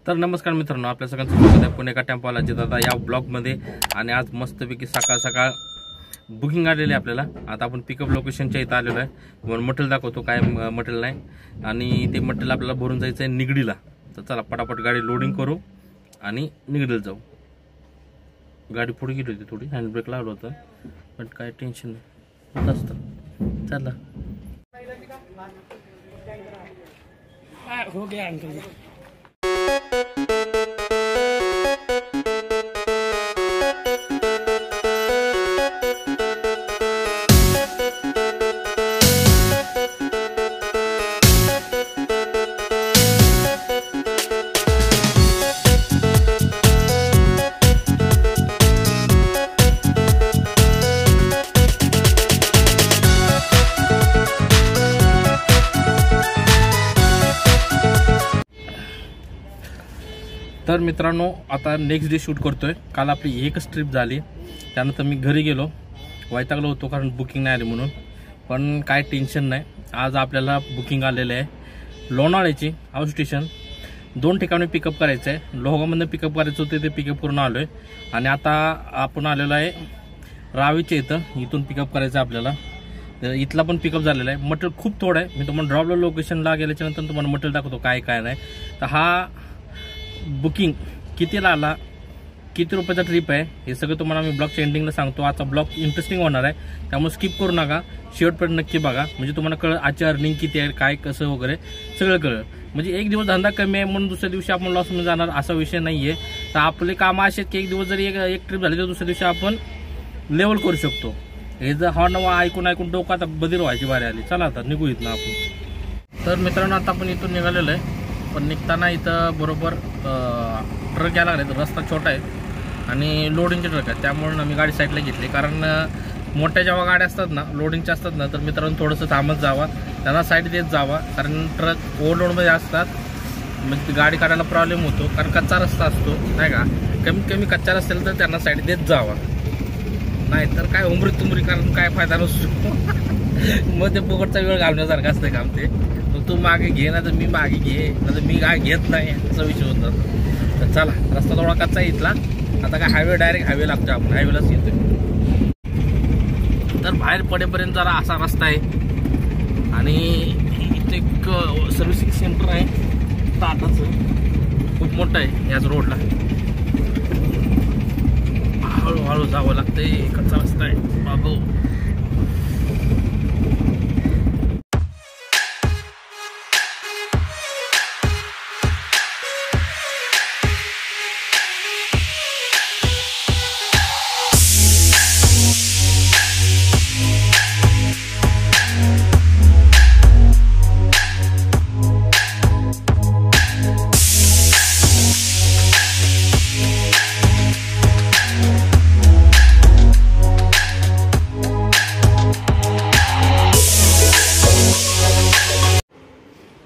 तर नमस्कार मित्रांनो, आपल्या सगळ्यांचं स्वागत आहे पुणे का टेम्पोला दादा या ब्लॉगमध्ये। आणि आज मस्तपैकी सकाळ सकाळ बुकिंग आलेली आहे आपल्याला। आता आपण पिकअप लोकेशनच्या इथं आलेलो आहे। तुम्हाला मटेरियल दाखवतो, काय मटेरियल नाही आणि ते मटेरियल आपल्याला भरून जायचं आहे निगडीला। तर चला पटापट गाडी लोडिंग करू आणि निगडीला जाऊ। गाडी पुढे गेली होती, थोडी हँड ब्रेक लावला होता, पण काय टेन्शन नाही होत असतं। चला हो गया अंकल। तर मित्रांनो, आता नेक्स्ट डे शूट करतोय। काल आपली एकच ट्रिप झाली, त्यानंतर मी घरी गेलो, वैतागलो होतो कारण बुकिंग नाही आली म्हणून। पण काय टेन्शन नाही, आज आपल्याला बुकिंग आलेलं आहे लोणावळ्याची हाऊस स्टेशन। 2 ठिकाणी पिकअप करायचं आहे। लोहगामधून पिकअप करायचं होतं, ते पिकअप करून आलो आहे आणि आता आपण आलेलो आहे रावीच्या इथं। इथून पिकअप करायचं आहे आपल्याला। इथला पण पिकअप झालेला आहे। मटेरियल खूप थोडं आहे, मी तुम्हाला ड्रॉपला लोकेशनला गेल्याच्या नंतर तुम्हाला मटेरियल दाखवतो काय काय नाही। तर हा बुकिंग कितीला आला, किती रुपयाचा ट्रिप आहे, हे सगळं तुम्हाला मी ब्लॉगच्या एंडिंगला सांगतो। आजचा ब्लॉग इंटरेस्टिंग होणार आहे, त्यामुळे स्किप करू नका, शेवटपर्यंत नक्की बघा, म्हणजे तुम्हाला कळेल आजची अर्निंग किती आहे, काय कसं वगैरे सगळं कळेल। म्हणजे एक दिवस धंदा कमी आहे म्हणून दुसऱ्या दिवशी आपण लॉसमध्ये जाणार असा विषय नाही आहे। तर आपले कामं असे की एक दिवस जरी एक ट्रिप झाली तर दुसऱ्या दिवशी आपण लेवल करू शकतो। हे जर हॉर्न ऐकून ऐकून डोकं आता बधीर व्हायची बारी आली। चला आता निघू इथनं आपण। तर मित्रांनो, आता आपण इथून निघालेलो आहे, पण निघताना इथं बरोबर ट्रक यायला लागले। रस्ता छोटा आहे आणि लोडिंगचे ट्रक आहे, त्यामुळे आम्ही गाडी साईडला घेतली। कारण मोठ्या जेव्हा गाड्या असतात ना, लोडिंगच्या असतात ना, तर मित्रांनो थोडंसं थांबत जावा, त्यांना साईड देत जावा, कारण ट्रक ओव्हरलोडमध्ये असतात, म्हणजे गाडी काढायला प्रॉब्लेम होतो, कारण कच्चा रस्ता असतो नाही का। कमीत कमी कच्चा असेल तर त्यांना साईड देत जावा, नाहीतर काय उमरी तुमरी कारण काय फायदा नसतो। मग ते फुकटचा वेळ घालण्यासारखं असतं काम ते। तू मागे घे ना, तर मी मागे घे ना, तर मी काय घेत नाही, असा विषय होता। तर चला, रस्ता थोडा कच्चा आहे इथला, आता काय हायवे डायरेक्ट हायवे लागतो, आपण हायवेलाच येतो। तर बाहेर पडेपर्यंत जरा असा रस्ता आहे आणि इथे एक सर्व्हिसिंग सेंटर आहे टाटाचं, खूप मोठं आहे याच रोडला। हळूहळू जावं लागतंय, कच्चा रस्ता आहे बाबू।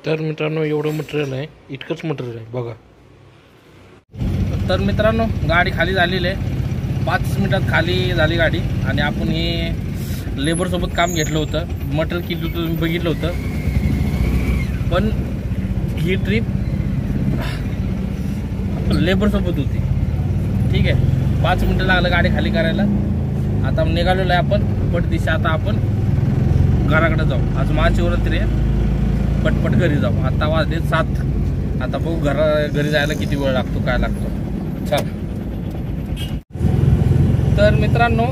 तर मित्रांनो, एवढं मटेरियल आहे, इतकंच मटेरियल आहे बघा। तर मित्रांनो, गाडी खाली झालेली आहे, 5 मिनिटात खाली झाली गाडी। आणि आपण हे लेबरसोबत काम घेतलं होतं, मटेरियल किती होतं तुम्ही बघितलं होतं, पण ही ट्रिप लेबरसोबत होती, ठीक आहे। 5 मिनिटं लागलं गाडी खाली करायला। आता निघालेलो आहे आपण पटदिशा, आता आपण घराकडे जाऊ। आज महाशिवरात्री आहे, पटपट घरी जाऊ। आता वाजले 7, आता बघू घरी जायला किती वेळ लागतो, काय लागतो। चल, तर मित्रांनो,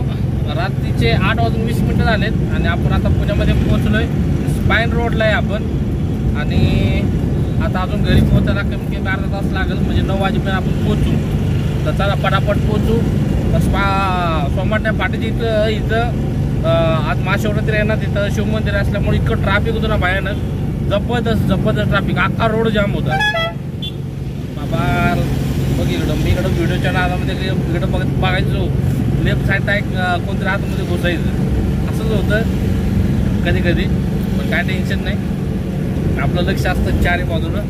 रात्रीचे 8:20 झालेत आणि आपण आता पुण्यामध्ये पोहोचलोय। स्पाईन रोडला आहे आपण आणि आता अजून घरी पोहोचायला कमी कमी अर्धा तास लागेल, म्हणजे 9 वाजेपर्यंत आपण पोहोचू। तर चला पटापट पोहोचू। सोमवारच्या पाठीची इथं आज महाशिवरात्री आहे ना, तिथं शिवमंदिर असल्यामुळे इतकं ट्रॅफिक होतं ना भयानक, जबरदस्त ट्रॅफिक, अख्खा रोड जाम होता बाबा। बघ इकडं, मी इकडं व्हिडिओच्या नादामध्ये इकडं बघायचो, लेफ्ट साईडला एक कोणतरी आतमध्ये घुसायचं, असंच होतं कधी कधी, पण काय टेन्शन नाही, आपलं लक्ष असतं चारी बाजूला।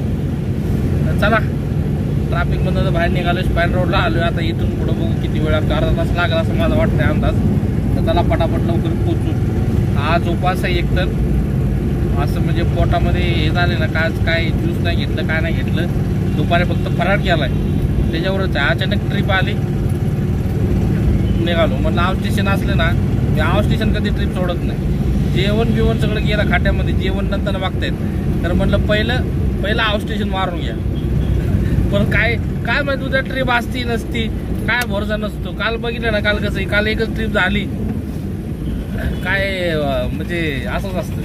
तर चला, ट्रॅफिकमधून बाहेर निघालो, स्पाईन रोडला आलो। आता इथून पुढं बघू किती वेळ लागतो, अर्धा तास लागला असं माझा वाटतंय अंदाज। तर चला पटापट लवकर पोहोचू। आज उपास आहे एकतर, असं म्हणजे पोटामध्ये हे झाले ना, काय ज्यूस नाही घेतलं, काय नाही घेतलं, दुपारी फक्त फराळ केलाय त्याच्यावरच आहे. अचानक ट्रिप आली, निघालो. म्हणलं आउट स्टेशन असले ना, मी आउट स्टेशन कधी ट्रिप सोडत नाही. जेवण बिवण सगळं गेलं खाट्यामध्ये, जेवण नंतर बघतायत. तर म्हणलं पहिलं आउट स्टेशन मारून घ्या. पण काय माहिती उद्या ट्रिप असती नसती, काय भरोसा नसतो. काल बघितलं ना, काल कसं काल एकच ट्रिप झाली. काय म्हणजे असंच असतं,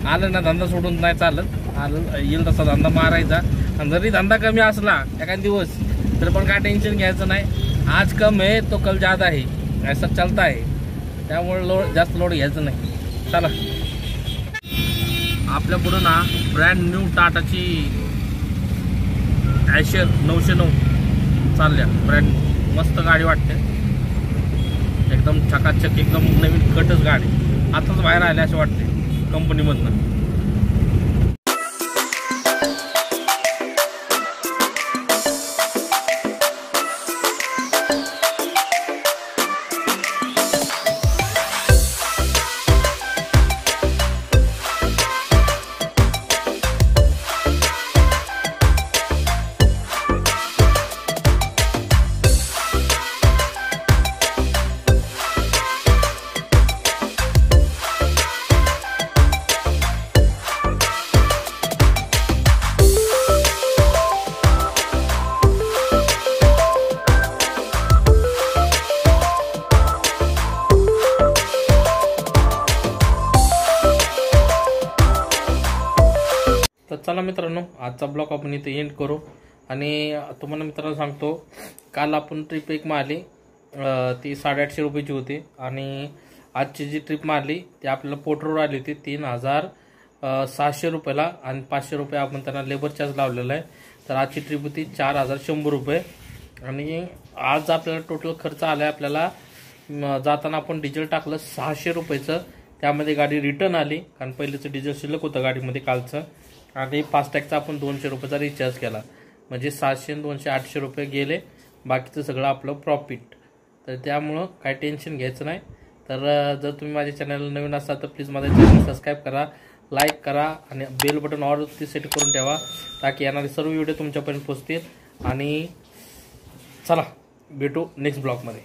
आलं ना धंदा सोडून नाही चालत. आलं येईल तसा धंदा मारायचा. आणि जरी धंदा कमी असला एखादा दिवस तर पण काय टेन्शन घ्यायचं नाही. आज कम आहे तो कल ज्यादा आहे, ऐसा चलता आहे. त्यामुळे जास्त लोड घ्यायचं नाही. चला, आपल्या पुढं ना ब्रँड न्यू टाटाची ॲशर 909 चालल्या. ब्रँड मस्त गाडी वाटते, एकदम चकाचक, एकदम नवीन कटच गाडी. आताच बाहेर आले असे वाटते कंपनीमधनं. तर चला मित्रांनो, आजचा ब्लॉग आपण इथे एंड करू. आणि तुम्हाला मित्रांनो सांगतो, काल आपण ट्रिप एक मारली, ती 850 रुपयाची होती. आणि आजची जी ट्रिप मारली ती आपल्याला पोर्टरवर आली होती 3600 रुपयाला. आणि 500 रुपये आपण त्यांना लेबर चार्ज लावलेला आहे. तर आजची ट्रिप होती 4100 रुपये. आणि आज आपल्याला टोटल खर्च आला आहे, आपल्याला जाताना आपण डिझेल टाकलं 600 रुपयाचं. त्यामध्ये गाडी रिटर्न आली, कारण पहिलेचं डिझेल शिल्लक होतं गाडीमध्ये कालचं. आणि फास्टॅगचा आपण 200 रुपयाचा रिचार्ज केला. म्हणजे 700 आणि 200 800 रुपये गेले. बाकीचं सगळं आपलं प्रॉफिट. तर त्यामुळं काही टेन्शन घ्यायचं नाही. तर जर तुम्ही माझ्या चॅनलला नवीन असाल तर प्लीज माझ्या चॅनल सबस्क्राईब करा, लाईक करा आणि बेल बटन ऑलवरती सेट करून ठेवा, ताकी येणारे सर्व व्हिडिओ तुमच्यापर्यंत पोहोचतील. आणि चला भेटू नेक्स्ट ब्लॉगमध्ये.